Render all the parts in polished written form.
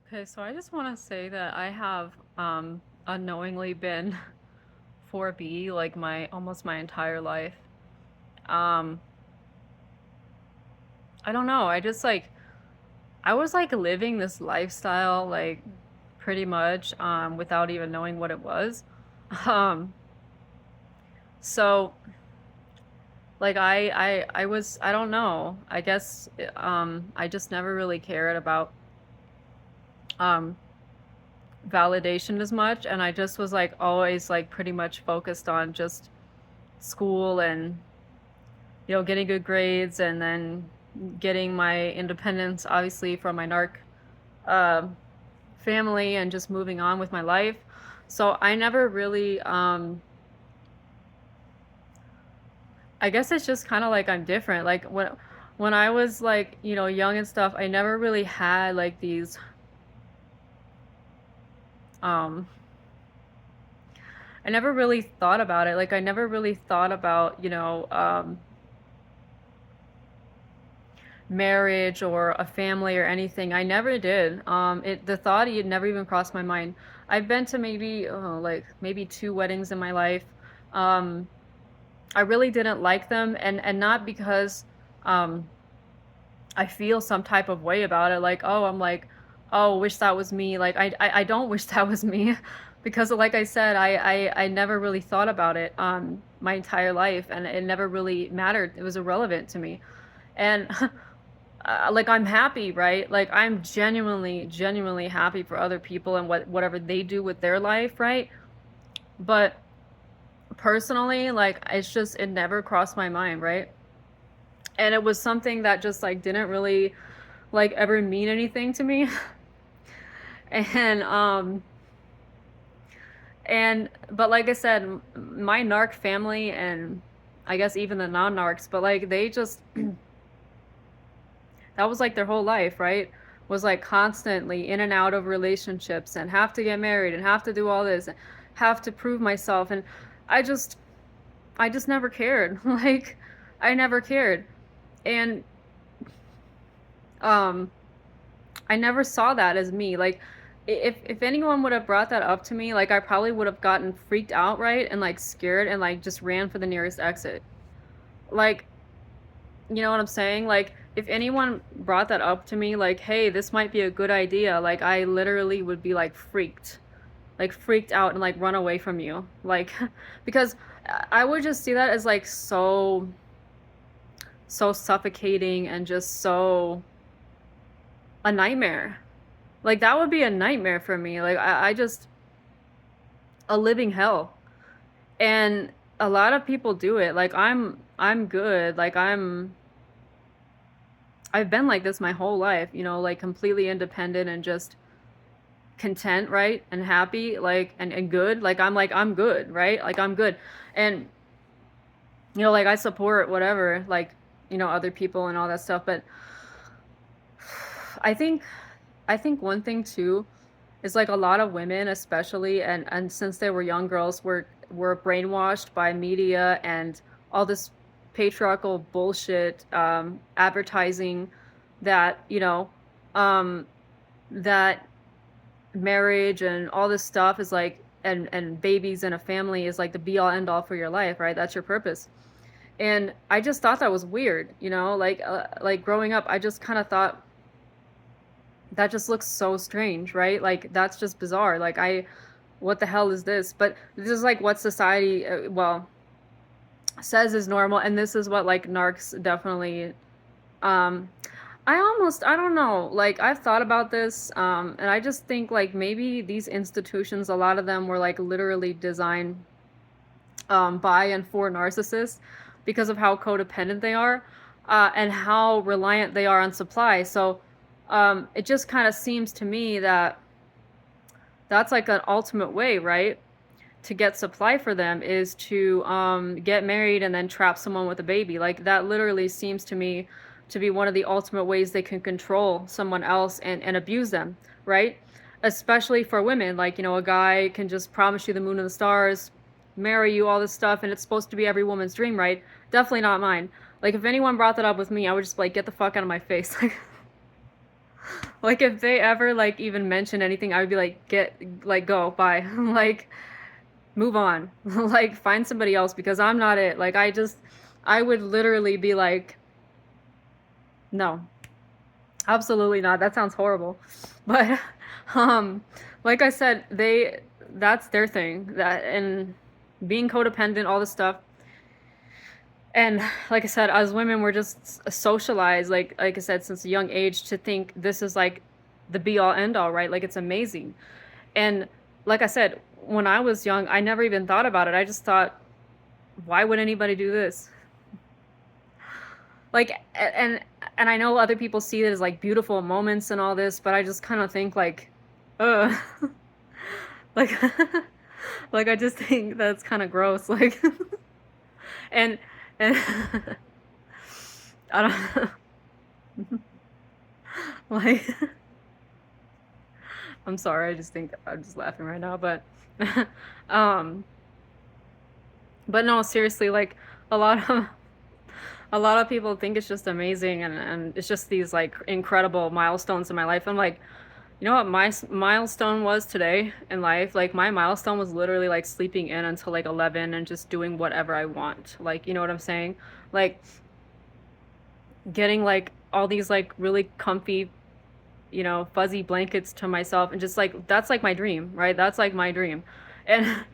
Okay, so I just want to say that I have unknowingly been 4B like my almost my entire life. Um I don't know. I was like living this lifestyle like pretty much without even knowing what it was. Um so like I don't know. I guess I just never really cared about um validation as much, and I just was like always like pretty much focused on just school and getting good grades and then getting my independence, obviously, from my narc uh, family and just moving on with my life. So I never really, I guess it's just kind of like I'm different. Like when I was like, young and stuff, I never really had like these, um, I never really thought about it. Like I never really thought about, marriage or a family or anything. I never did. The thought it never even crossed my mind. I've been to maybe like maybe two weddings in my life. Um, I really didn't like them, and not because um, I feel some type of way about it. Like I'm like, oh, wish that was me. Like I don't wish that was me, because like I said, I never really thought about it my entire life, and it never really mattered. It was irrelevant to me, and like I'm happy, right? Like I'm genuinely happy for other people and whatever they do with their life, right? But personally, like it never crossed my mind, right? And it was something that just like didn't really like ever mean anything to me. and but like I said, my narc family and I guess even the non-narcs, but like they just that was like their whole life, right? Was like constantly in and out of relationships and have to get married and have to do all this, and have to prove myself. And I just, I just never cared. Like, I never cared. And, um, I never saw that as me. Like, if anyone would have brought that up to me, like, I probably would have gotten freaked out, right? And like scared and like just ran for the nearest exit. Like, you know what I'm saying? Like, if anyone brought that up to me, like, hey, this might be a good idea, like, I literally would be like, freaked out and like run away from you. Like, because I would just see that as like so suffocating and just so a nightmare. Like, that would be a nightmare for me. Like, I just, a living hell. And a lot of people do it. Like, I'm good. Like, I've been like this my whole life, like completely independent and just content, right? And happy, like and good. Like I'm good, right? Like I'm good. And like I support whatever, like, other people and all that stuff. But I think I think one thing too is like a lot of women especially and since they were young girls were brainwashed by media and all this patriarchal bullshit advertising that, um that marriage and all this stuff is like and babies and a family is like the be all end all for your life, right? That's your purpose. And I just thought that was weird, like growing up, I just kind of thought that just looks so strange, right? Like that's just bizarre. Like what the hell is this? But this is like what society, well, says is normal, and this is what like narcs definitely. Um, I don't know. Like I've thought about this, and I just think like maybe these institutions, a lot of them were like literally designed by and for narcissists because of how codependent they are, and how reliant they are on supply. So it just kind of seems to me that that's like an ultimate way, right? To get supply for them is to get married and then trap someone with a baby. Like that literally seems to me to be one of the ultimate ways they can control someone else and abuse them, right? Especially for women. Like, a guy can just promise you the moon and the stars, marry you, all this stuff, and it's supposed to be every woman's dream, right? Definitely not mine. Like, if anyone brought that up with me, I would just be like, get the fuck out of my face. Like if they ever like even mention anything, I would be like, get like go, bye. Like move on. Like find somebody else because I'm not it. Like I would literally be like, no, absolutely not. That sounds horrible. But um like I said, that's their thing. That and being codependent, all this stuff. And like I said, as women, we're just socialized, like I said, since a young age to think this is like the be all end all, right? Like it's amazing. And like I said, when I was young, I never even thought about it. I just thought, why would anybody do this? Like and I know other people see it as like beautiful moments and all this, but I just kind of think like, uh, like like I just think that's kind of gross. Like and and I don't like I'm sorry, I just think I'm just laughing right now, um but no, seriously, like a lot of a lot of people think it's just amazing and it's just these like incredible milestones in my life. I'm like, you know what my milestone was today in life? Like my milestone was literally like sleeping in until like 11 and just doing whatever I want. Like, you know what I'm saying? Like getting like all these like really comfy, you know, fuzzy blankets to myself and just like that's like my dream, right? That's like my dream. And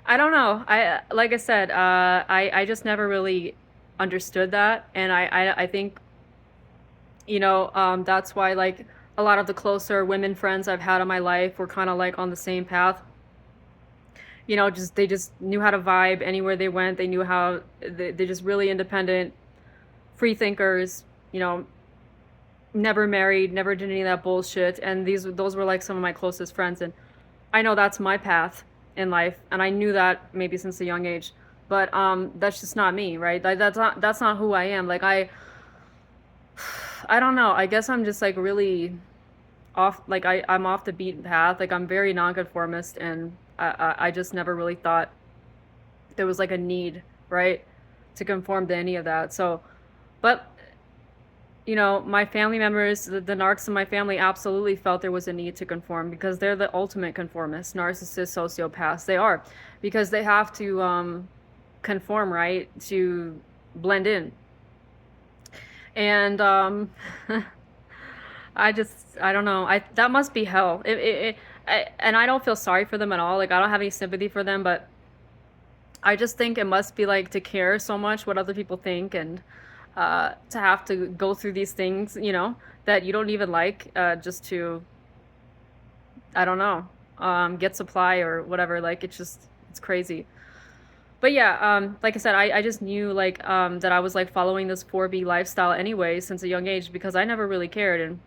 I don't know. I like I said, I just never really understood that, and I think you know that's why like a lot of the closer women friends I've had in my life were kind of like on the same path. You know, just they just knew how to vibe anywhere they went. They knew how they just really independent, free thinkers. You know, never married, never did any of that bullshit. And those were like some of my closest friends, and I know that's my path in life, and I knew that maybe since a young age. But that's just not me, right? Like that's not who I am. Like I don't know. I guess I'm just like really off. Like I'm off the beaten path. Like I'm very nonconformist, and I just never really thought there was like a need, right, to conform to any of that. So, but you know, my family members, the narcs in my family absolutely felt there was a need to conform because they're the ultimate conformists, narcissists, sociopaths. They are because they have to conform, right, to blend in. And I don't know. I that must be hell. And I don't feel sorry for them at all. Like I don't have any sympathy for them, but I just think it must be like to care so much what other people think and to have to go through these things, you know, that you don't even like, just to, I don't know, get supply or whatever. Like it's just, it's crazy. But yeah, like I said, I just knew like that I was like following this 4B lifestyle anyway since a young age because I never really cared. And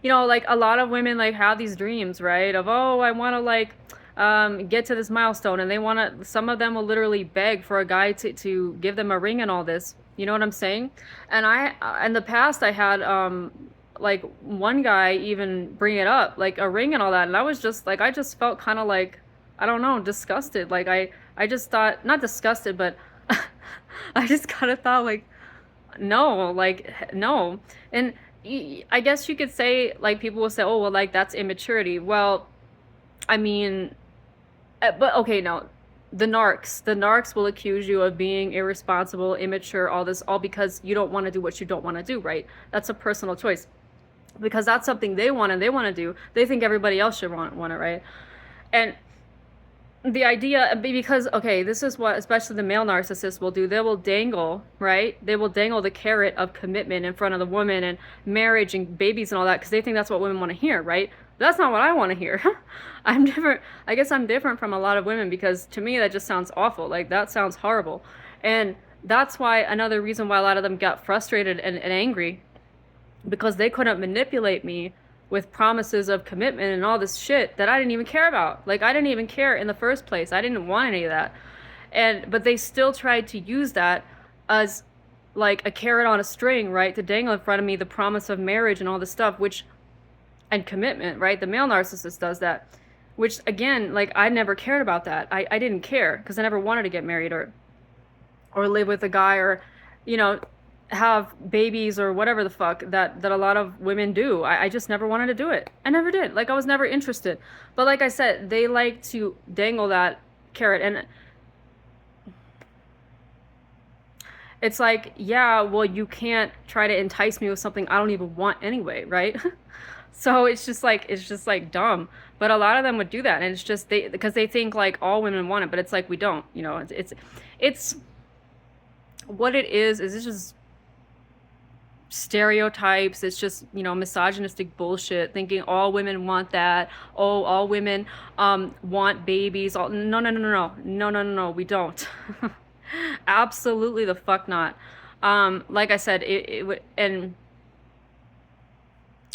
you know, like a lot of women like have these dreams, right? Of, oh, I want to like get to this milestone, and they want to. Some of them will literally beg for a guy to give them a ring and all this. You know what I'm saying? And in the past, I had like one guy even bring it up, like a ring and all that, and I was just like, I just felt kind of like, I don't know, disgusted. Like I just thought, not disgusted, but I just kind of thought like, no, like no. And I guess you could say like people will say, oh well, like that's immaturity. Well, I mean, but okay, no. The narcs will accuse you of being irresponsible, immature, all this, all because you don't want to do what you don't want to do, right? That's a personal choice. Because that's something they want and they want to do. They think everybody else should want it, right? And the idea, because okay, this is what especially the male narcissists will do. They will dangle, right? They will dangle the carrot of commitment in front of the woman and marriage and babies and all that because they think that's what women want to hear, right? But that's not what I want to hear. I'm different. I guess I'm different from a lot of women because to me that just sounds awful. Like that sounds horrible. And that's why another reason why a lot of them got frustrated and angry because they couldn't manipulate me with promises of commitment and all this shit that I didn't even care about. Like I didn't even care in the first place. I didn't want any of that. But they still tried to use that as like a carrot on a string, right? To dangle in front of me the promise of marriage and all this stuff, which and commitment, right? The male narcissist does that. Which again, like I never cared about that. I didn't care because I never wanted to get married or live with a guy or you know have babies or whatever the fuck that a lot of women do. I just never wanted to do it. I never did. Like I was never interested. But like I said, they like to dangle that carrot, and it's like, yeah, well, you can't try to entice me with something I don't even want anyway, right? So it's just like dumb. But a lot of them would do that, and it's just they because they think like all women want it, but it's like we don't. You know, it's what it is it's just stereotypes. It's just, you know, misogynistic bullshit, thinking all women want that. Oh, all women want babies. All no no no no no no no no no, we don't. Absolutely the fuck not. Like I said, it would, and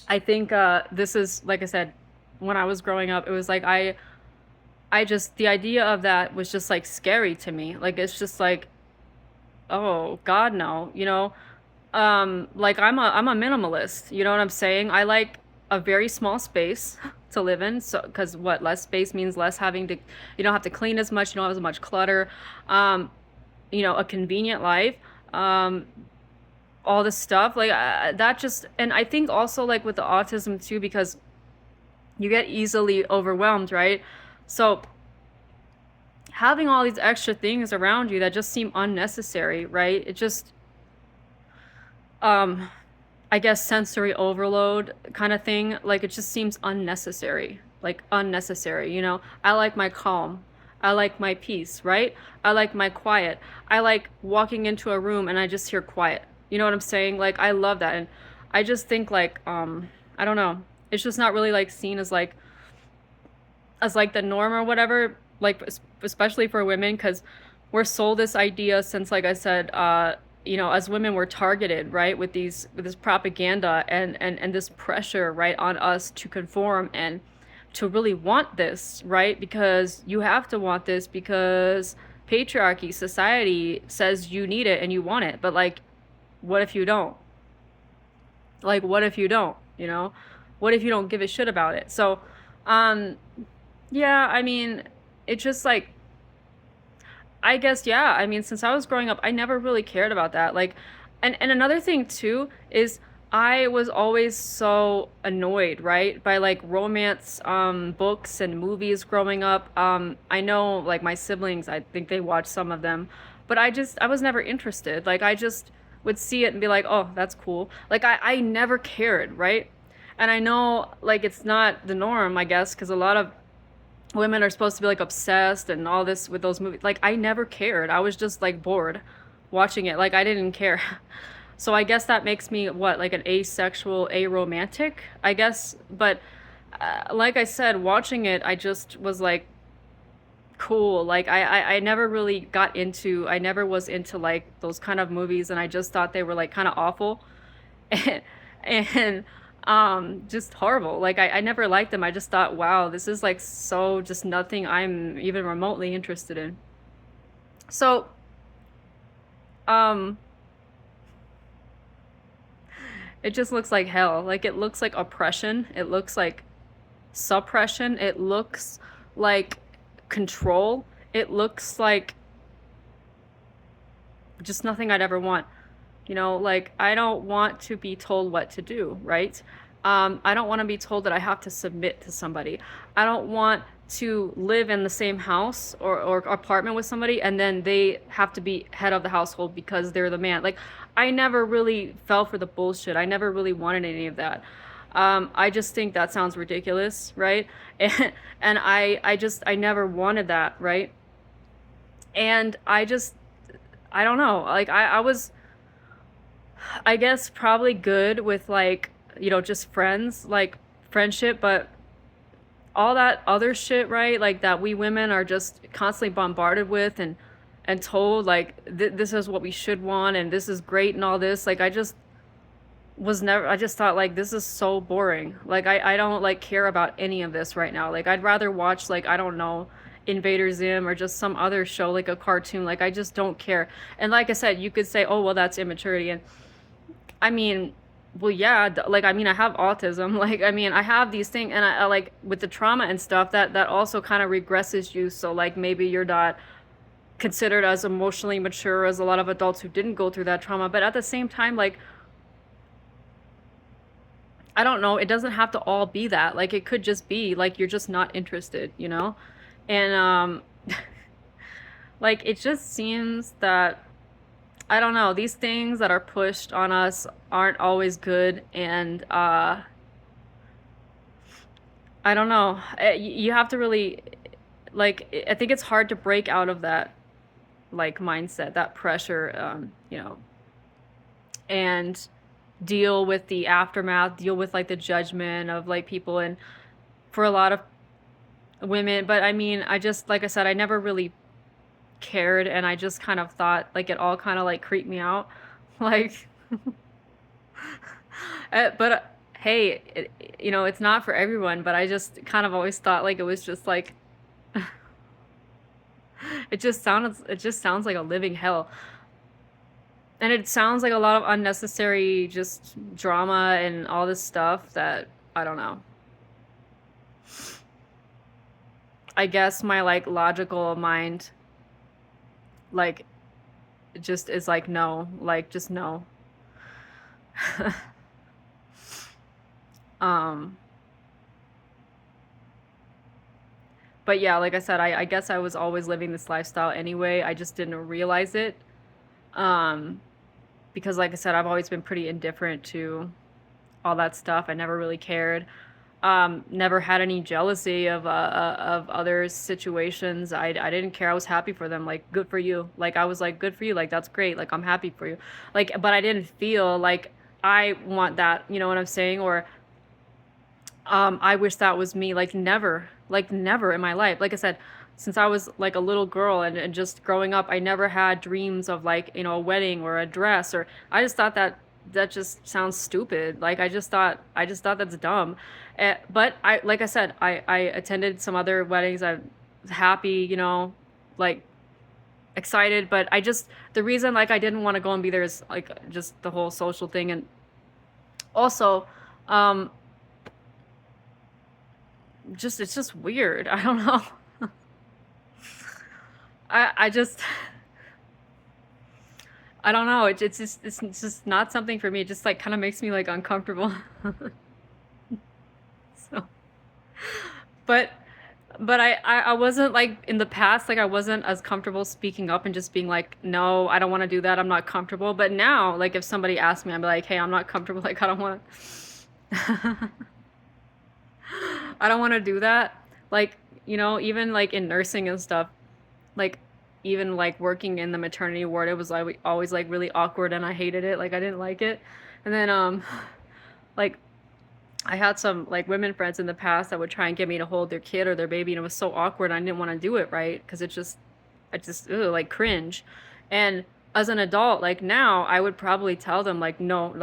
I think this is like I said, when I was growing up, it was like I just the idea of that was just like scary to me. Like it's just like, oh God, no, you know. Like I'm a minimalist, you know what I'm saying? I like a very small space to live in, so because what less space means less having to, you don't have to clean as much, you don't have as much clutter, um, you know, a convenient life, um, all this stuff like that just, and I think also like with the autism too, because you get easily overwhelmed, right? So having all these extra things around you that just seem unnecessary, right? It just um I guess sensory overload kind of thing. Like it just seems unnecessary. Like unnecessary, you know? I like my calm. I like my peace, right? I like my quiet. I like walking into a room and I just hear quiet. You know what I'm saying? Like I love that. And I just think like I don't know. It's just not really like seen as like the norm or whatever, like especially for women, because we're sold this idea since, like I said, you know, as women we're targeted, right, with these with this propaganda and this pressure, right, on us to conform and to really want this, right, because you have to want this because patriarchy, society says you need it and you want it, but like, what if you don't? Like, what if you don't? You know, what if you don't give a shit about it? So, um, yeah, I mean, it's just like I guess yeah. I mean, since I was growing up, I never really cared about that. Like, and another thing too is I was always so annoyed, right, by like romance books and movies growing up. I know like my siblings, I think they watched some of them, but I was never interested. Like I just would see it and be like, "Oh, that's cool." Like I never cared, right? And I know like it's not the norm, I guess, because a lot of women are supposed to be like obsessed and all this with those movies. Like I never cared. I was just like bored watching it. Like I didn't care. So I guess that makes me what, like an asexual, aromantic, I guess. But like I said, watching it, I just was like cool. Like I never really got into. I never was into like those kind of movies, and I just thought they were like kind of awful. and, and just horrible. Like I never liked them. I just thought, wow, this is like so just nothing I'm even remotely interested in. So um it just looks like hell. Like it looks like oppression, it looks like suppression, it looks like control, it looks like just nothing I'd ever want. You know, like I don't want to be told what to do, right? I don't want to be told that I have to submit to somebody. I don't want to live in the same house or apartment with somebody and then they have to be head of the household because they're the man. Like I never really fell for the bullshit. I never really wanted any of that. I just think that sounds ridiculous, right? And I never wanted that, right? And I don't know. Like I was I guess probably good with like, you know, just friends, like friendship, but all that other shit, right? Like that we women are just constantly bombarded with and told like this is what we should want and this is great and all this. Like I just thought like this is so boring. Like I don't like care about any of this right now. Like I'd rather watch like I don't know, Invader Zim or just some other show like a cartoon. Like I just don't care. And like I said, you could say, "Oh, well that's immaturity." And I mean, well, yeah, like I mean, I have autism. Like I mean, I have these things, and I like with the trauma and stuff that also kind of regresses you. So like maybe you're not considered as emotionally mature as a lot of adults who didn't go through that trauma. But at the same time, like, I don't know, it doesn't have to all be that. Like, it could just be like you're just not interested, you know? And like, it just seems that, I don't know, these things that are pushed on us aren't always good. And I don't know. You have to really, like, I think it's hard to break out of that, like, mindset, that pressure, and deal with the aftermath, deal with, like, the judgment of, like, people. And for a lot of women, but I mean, I just, like I said, I never really cared, and I just kind of thought, like, it all kind of, like, creeped me out. Like, but hey, it's not for everyone, but I just kind of always thought, like, it was just like, it just sounds like a living hell. And it sounds like a lot of unnecessary just drama and all this stuff that, I don't know. I guess my, like, logical mind, like, just is like, no, like, just no. Um, but yeah, like I said, I guess I was always living this lifestyle anyway. I just didn't realize it. Um, because like I said, I've always been pretty indifferent to all that stuff. I never really cared. Never had any jealousy of others' situations. I didn't care. I was happy for them. Like, good for you. Like, I was like, good for you. Like, that's great. Like, I'm happy for you. Like, but I didn't feel like I want that. You know what I'm saying? Or I wish that was me. Like, never in my life. Like I said, since I was like a little girl, and just growing up, I never had dreams of, like, a wedding or a dress. Or I just thought that just sounds stupid. Like, I just thought that's dumb. But like I said, I attended some other weddings. I was happy, like, excited. But the reason, like, I didn't want to go and be there is, like, just the whole social thing. And also, um, it's just weird. I don't know. I just, I don't know. It's just not something for me. It just, like, kind of makes me, like, uncomfortable. So, but I wasn't, like, in the past, like, I wasn't as comfortable speaking up and just being like, no, I don't want to do that. I'm not comfortable. But now, like, if somebody asks me, I'm like, hey, I'm not comfortable. Like, I don't want to. I don't want to do that. Like, even, like, in nursing and stuff, like, even, like, working in the maternity ward, it was, like, always, like, really awkward, and I hated it. Like, I didn't like it. And then like, I had some, like, women friends in the past that would try and get me to hold their kid or their baby, and it was so awkward. I didn't want to do it, right? Because I just, ugh, like, cringe. And as an adult, like, now, I would probably tell them, like, no,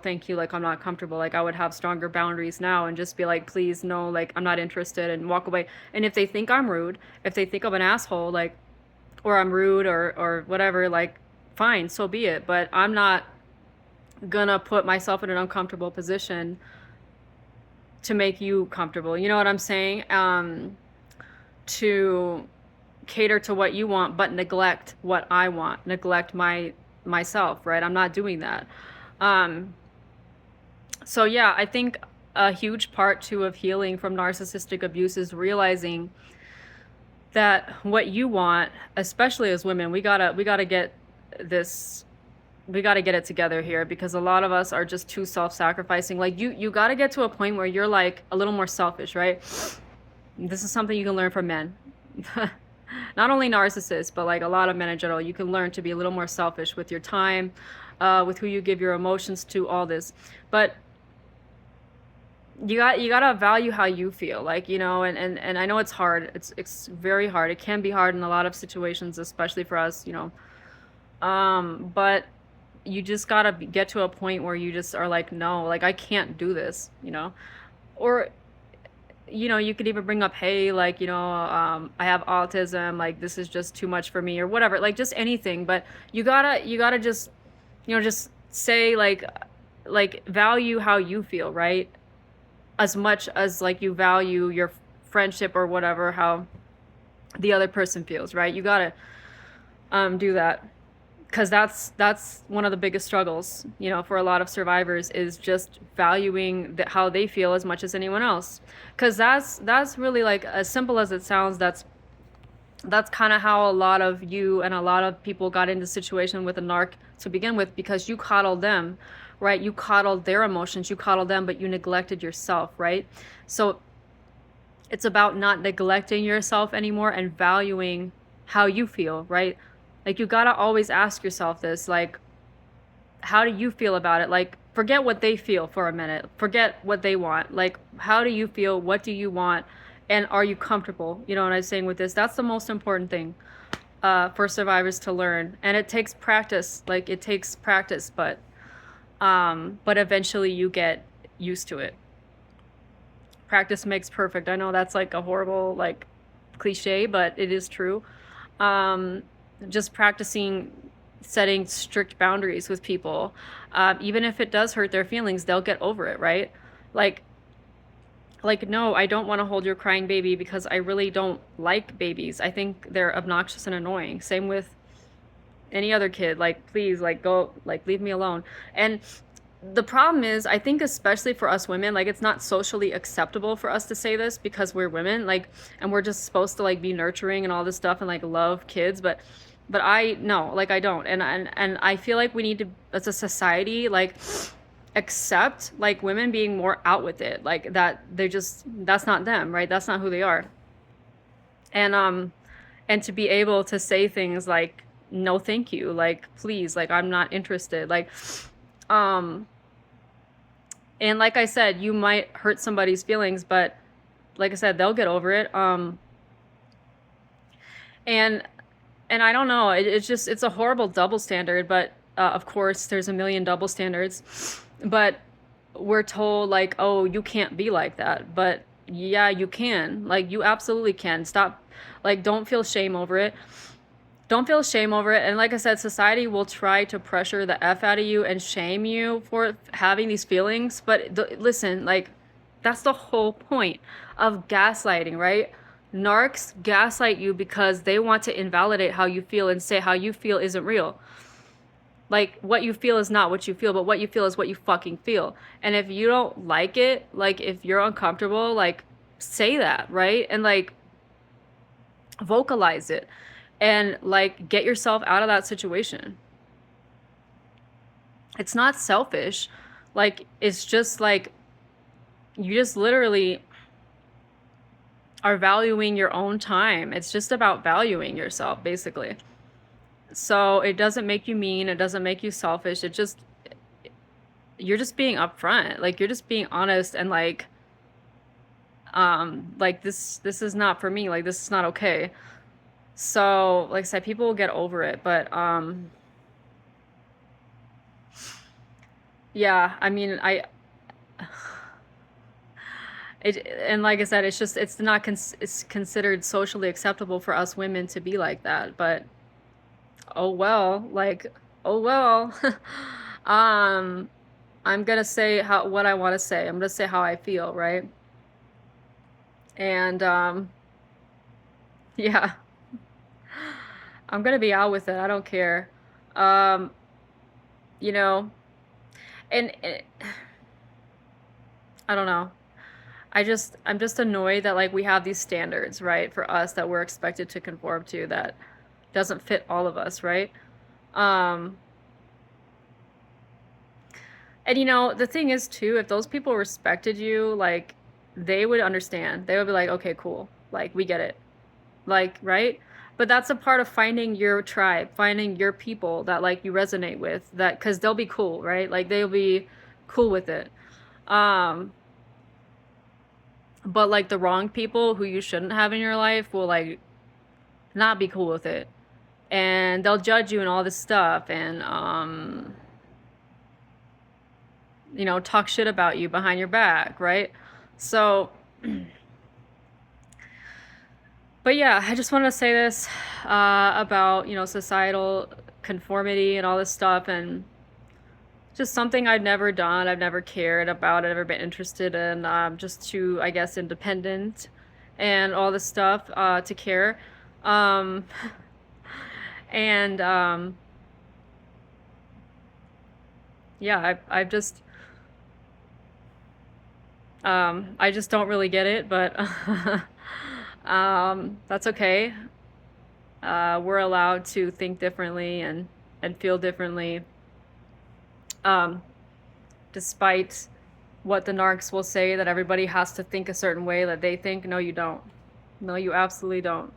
thank you, like, I'm not comfortable. Like, I would have stronger boundaries now and just be like, please, no, like, I'm not interested, and walk away. And if they think I'm rude, if they think I'm an asshole, like, or I'm rude, or whatever, like, fine, so be it. But I'm not gonna put myself in an uncomfortable position to make you comfortable. You know what I'm saying? To cater to what you want, but neglect what I want, neglect myself, right? I'm not doing that. Um, so yeah, I think a huge part too of healing from narcissistic abuse is realizing that what you want, especially as women, we gotta get this, we got to get it together here, because a lot of us are just too self-sacrificing. Like, you got to get to a point where you're, like, a little more selfish, right? This is something you can learn from men. Not only narcissists, but, like, a lot of men in general. You can learn to be a little more selfish with your time, with who you give your emotions to, all this. But you gotta value how you feel, like, and I know it's hard. It's very hard. It can be hard in a lot of situations, especially for us, but you just gotta get to a point where you just are like, no, like, I can't do this, or, you could even bring up, hey, like, I have autism, like, this is just too much for me, or whatever, like, just anything. But you gotta just, just say, like, value how you feel, right? As much as, like, you value your friendship or whatever, how the other person feels, right? You gotta, do that, because that's one of the biggest struggles, you know, for a lot of survivors, is just valuing how they feel as much as anyone else. Because that's really, like, as simple as it sounds, that's kind of how a lot of you and a lot of people got into situation with a narc to begin with, because you coddled them, right? You coddled their emotions, you coddled them, but you neglected yourself, right? So it's about not neglecting yourself anymore and valuing how you feel, right? Like, you gotta always ask yourself this, like, how do you feel about it? Like, forget what they feel for a minute. Forget what they want. Like, how do you feel? What do you want? And are you comfortable? You know what I'm saying with this? That's the most important thing, for survivors to learn. And it takes practice. Like, it takes practice, but eventually you get used to it. Practice makes perfect. I know that's like a horrible, like, cliche, but it is true. Um, just practicing setting strict boundaries with people, even if it does hurt their feelings, they'll get over it, right? Like, no, I don't want to hold your crying baby because I really don't like babies. I think they're obnoxious and annoying. Same with any other kid. Like, please, like, go, like, leave me alone. And the problem is, I think, especially for us women, like, it's not socially acceptable for us to say this because we're women, like, and we're just supposed to, like, be nurturing and all this stuff and, like, love kids, but I no, like, I don't. And I feel like we need to, as a society, like, accept, like, women being more out with it, like, that they just, that's not them, right? That's not who they are. And to be able to say things like, no thank you, like, please, like, I'm not interested, like, um and like I said, you might hurt somebody's feelings, but like I said, they'll get over it. And I don't know, it's just, it's a horrible double standard, but of course there's a million double standards. But we're told, like, oh, you can't be like that. But yeah, you can. Like, you absolutely can. Stop, like, don't feel shame over it. Don't feel shame over it. And like I said, society will try to pressure the F out of you and shame you for having these feelings. But listen, like, that's the whole point of gaslighting, right? Narcs gaslight you because they want to invalidate how you feel and say how you feel isn't real. Like, what you feel is not what you feel, but what you feel is what you fucking feel. And if you don't like it, like, if you're uncomfortable, like, say that, right? And, like, vocalize it, and, like, get yourself out of that situation. It's not selfish. Like, it's just, like, you just literally are valuing your own time. It's just about valuing yourself, basically. So it doesn't make you mean, it doesn't make you selfish. It just, you're just being upfront. Like, you're just being honest, and, like, this is not for me. Like, this is not okay. So, like I said, people will get over it, but yeah, I mean, and like I said, it's just, it's not it's considered socially acceptable for us women to be like that, but oh well, like, oh well. um I'm gonna say what I want to say. I'm gonna say how I feel, right? And yeah, I'm gonna be out with it. I don't care. Um, you know, and I don't know. I'm just annoyed that, like, we have these standards, right, for us that we're expected to conform to, that doesn't fit all of us, right? Um, and you know, the thing is too, if those people respected you, like, they would understand. They would be like, okay, cool. Like, we get it. Like, right? But that's a part of finding your tribe, finding your people that, like, you resonate with, that, because they'll be cool, right? Like, they'll be cool with it. Um, but, like, the wrong people who you shouldn't have in your life will, like, not be cool with it, and they'll judge you and all this stuff, and you know, talk shit about you behind your back, right? So, but yeah, I just wanted to say this, about, you know, societal conformity and all this stuff, and just something I've never done, I've never cared about, I've never been interested in, just too, I guess, independent and all this stuff, to care. Um, And yeah, I just don't really get it, but that's okay. We're allowed to think differently and feel differently, um, despite what the narcs will say, that everybody has to think a certain way that they think. No, you don't. No, you absolutely don't.